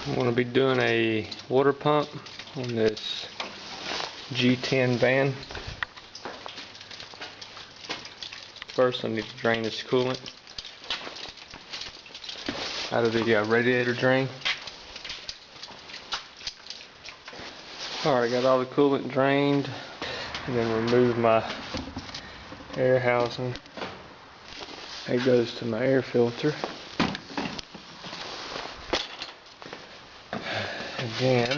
I'm going to be doing a water pump on this G10 van. First I need to drain this coolant out of the radiator drain. Alright, I got all the coolant drained, and then remove my air housing. It goes to my air filter. Again,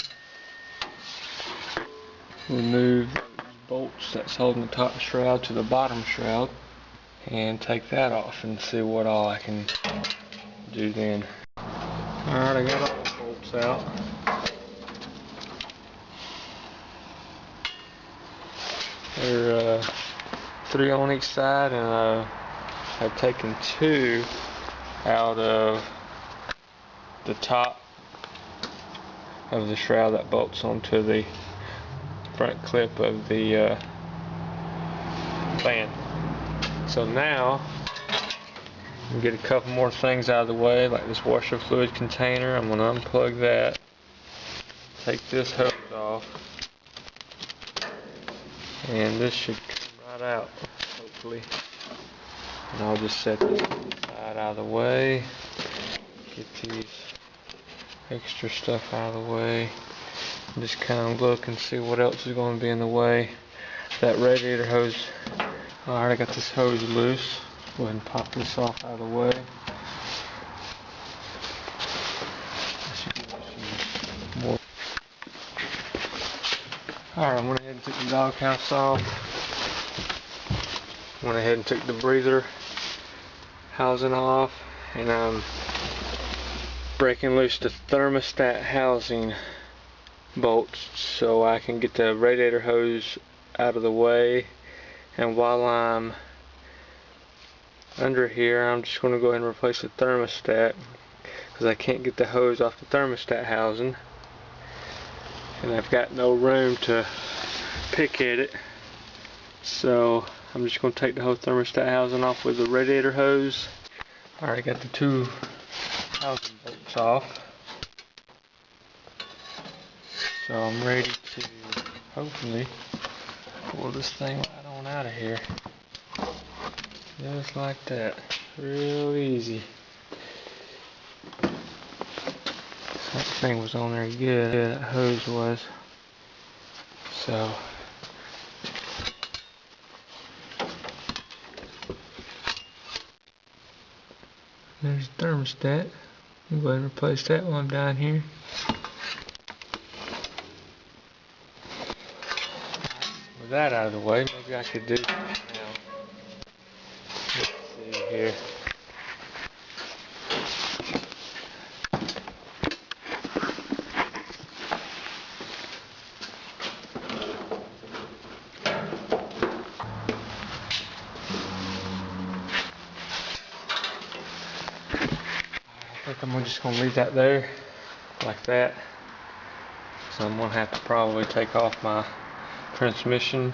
remove those bolts that's holding the top shroud to the bottom shroud and take that off and see what all I can do then. Alright, I got all the bolts out. There are 3 on each side, and I've taken 2 out of the top of the shroud that bolts onto the front clip of the fan. So now I'm get a couple more things out of the way, like this washer fluid container. I'm going to unplug that, take this hose off, and this should come right out, hopefully. And I'll just set this side out of the way, get these extra stuff out of the way, and just kind of look and see what else is going to be in the way. That radiator hose, alright, I got this hose loose. Go ahead and pop this off out of the way. Alright, I went ahead and took the doghouse off. Went ahead and took the breather housing off, and I'm breaking loose the thermostat housing bolts so I can get the radiator hose out of the way. And while I'm under here, I'm just going to go ahead and replace the thermostat because I can't get the hose off the thermostat housing, and I've got no room to pick at it. So I'm just going to take the whole thermostat housing off with the radiator hose. Alright, I got the 2 housing bolts off. So I'm ready to hopefully pull this thing right on out of here. Just like that. Real easy. That thing was on there good. Yeah, that hose was. So there's the thermostat. I'm going to replace that while I'm down here. With that out of the way, maybe I could do now. Let's see here. I think I'm just going to leave that there like that. So I'm going to have to probably take off my transmission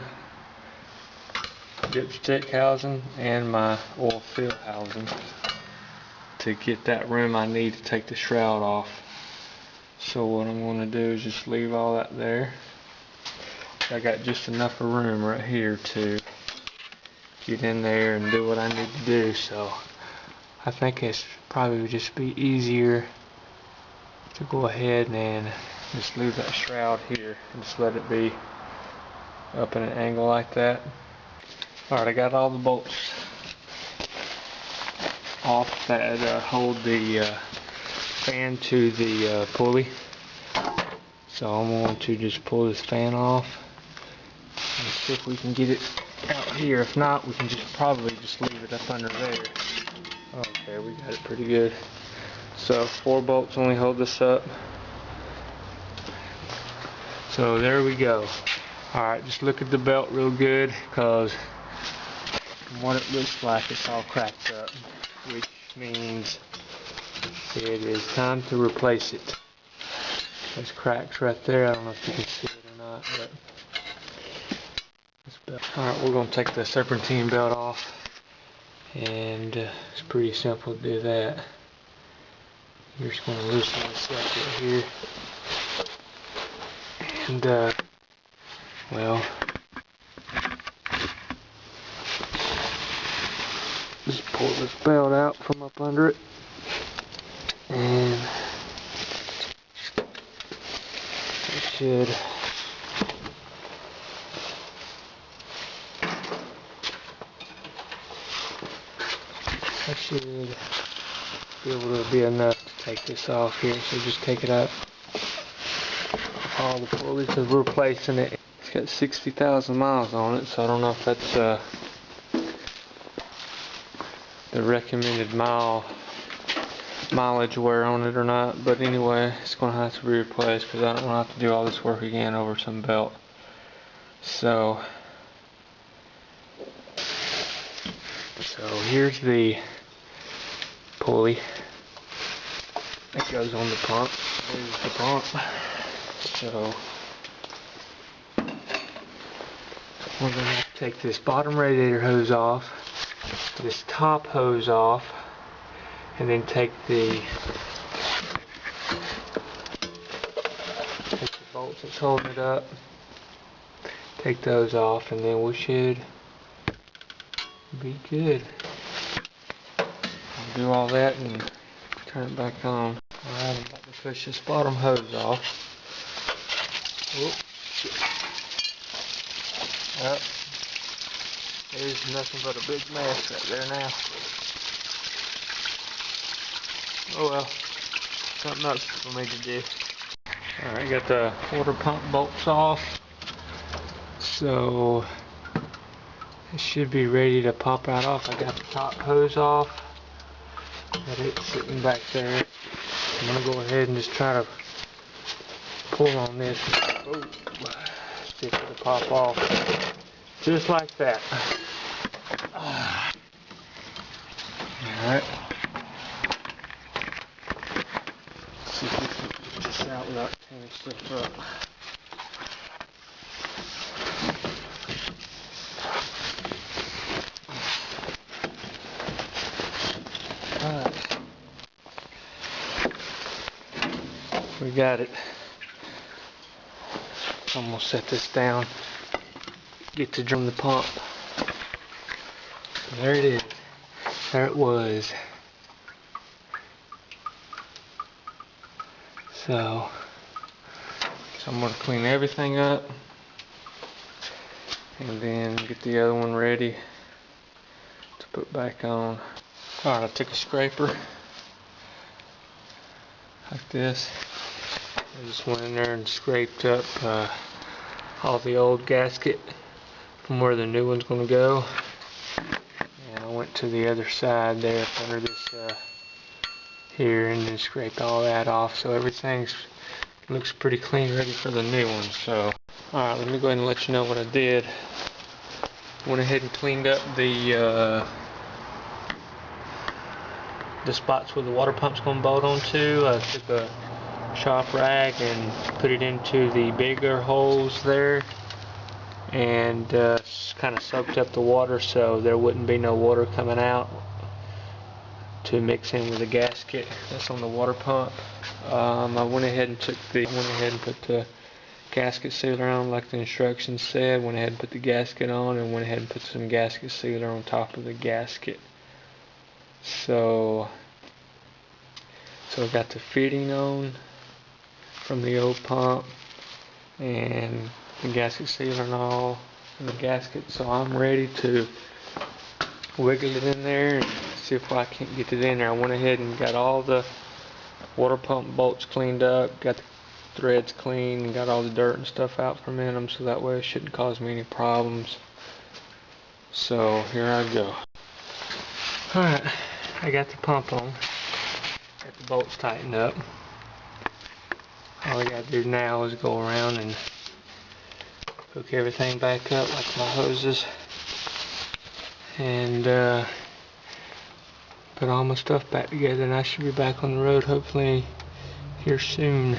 dipstick housing and my oil fill housing to get that room I need to take the shroud off. So what I'm going to do is just leave all that there. I got just enough of room right here to get in there and do what I need to do. So I think it's probably just be easier to go ahead and just leave that shroud here and just let it be up in an angle like that. Alright, I got all the bolts off that hold the fan to the pulley. So I'm going to just pull this fan off and see if we can get it out here. If not, we can just probably just leave it up under there. Okay, we got it pretty good. So 4 bolts only hold this up. So there we go. Alright, just look at the belt real good, because from what it looks like, it's all cracked up, which means it is time to replace it. There's cracks right there. I don't know if you can see it or not, but this belt. Alright, we're going to take the serpentine belt off, and it's pretty simple to do that. You're just going to loosen this up right here. And, well, just pull this belt out from up under it. And it should be able to be enough to take this off here. So just take it up. All the pulleys, because we're replacing it. It's got 60,000 miles on it, so I don't know if that's the recommended mileage wear on it or not. But anyway, it's going to have to be replaced because I don't want to have to do all this work again over some belt. So here's the pulley that goes on the pump. There's the pump. So we're going to have to take this bottom radiator hose off, this top hose off, and then take the bolts that's holding it up, take those off, and then we should be good. I'll do all that and turn it back on. Alright, I'm about to push this bottom hose off. Whoop. Yep. There's nothing but a big mess right there now. Oh well, something else for me to do. Alright, got the water pump bolts off. So it should be ready to pop right off. I got the top hose off, but it's sitting back there. I'm gonna go ahead and just try to pull on this. Oh, see if it'll pop off. Just like that. Alright. See if we can get this out without tearing stuff up. Alright. We got it. I'm gonna set this down. Get to drum the pump. There it is. There it was. So I'm gonna clean everything up and then get the other one ready to put back on. Alright, I took a scraper like this. I just went in there and scraped up all the old gasket from where the new one's going to go. And I went to the other side there up under this here and then scraped all that off. So everything looks pretty clean, ready for the new one. So, alright, let me go ahead and let you know what I did. Went ahead and cleaned up the spots where the water pump's going to bolt onto. I took a shop rag and put it into the bigger holes there and kind of soaked up the water so there wouldn't be no water coming out to mix in with the gasket that's on the water pump. I went ahead and put the gasket sealer on like the instructions said. Went ahead and put the gasket on and went ahead and put some gasket sealer on top of the gasket. So I got the fitting on from the old pump and the gasket sealer and all in the gasket. So I'm ready to wiggle it in there and see if I can't get it in there. I went ahead and got all the water pump bolts cleaned up, got the threads clean, and got all the dirt and stuff out from in them, so that way it shouldn't cause me any problems. So here I go. Alright, I got the pump on, got the bolts tightened up. All I gotta do now is go around and hook everything back up like my hoses and put all my stuff back together, and I should be back on the road hopefully here soon.